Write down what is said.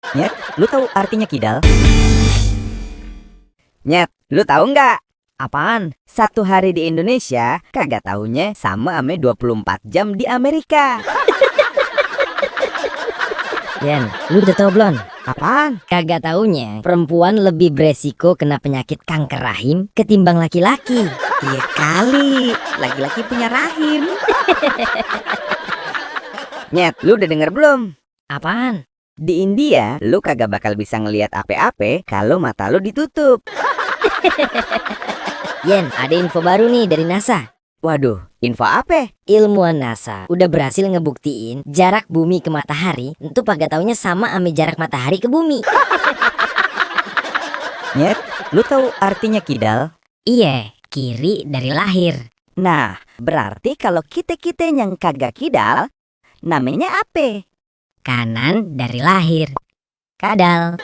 Nyet, lu tahu artinya kidal? Nyet, lu tahu nggak? Apaan? Satu hari di Indonesia, kagak taunya sama ame 24 jam di Amerika. Yen, lu udah tau belum? Apaan? Kagak taunya perempuan lebih beresiko kena penyakit kanker rahim ketimbang laki-laki. Iya kali, laki-laki punya rahim. Nyet, lu udah denger belum? Apaan? Di India, lu kagak bakal bisa ngelihat ape-ape kalau mata lu ditutup. Yen, ada info baru nih dari NASA. Waduh, info apa? Ilmuwan NASA udah berhasil ngebuktiin jarak bumi ke matahari itu kagak taunya sama ame jarak matahari ke bumi. Nyet, lu tahu artinya kidal? Iya, kiri dari lahir. Nah, berarti kalau kita-kita yang kagak kidal, namanya apa? Kanan dari lahir. Kadal.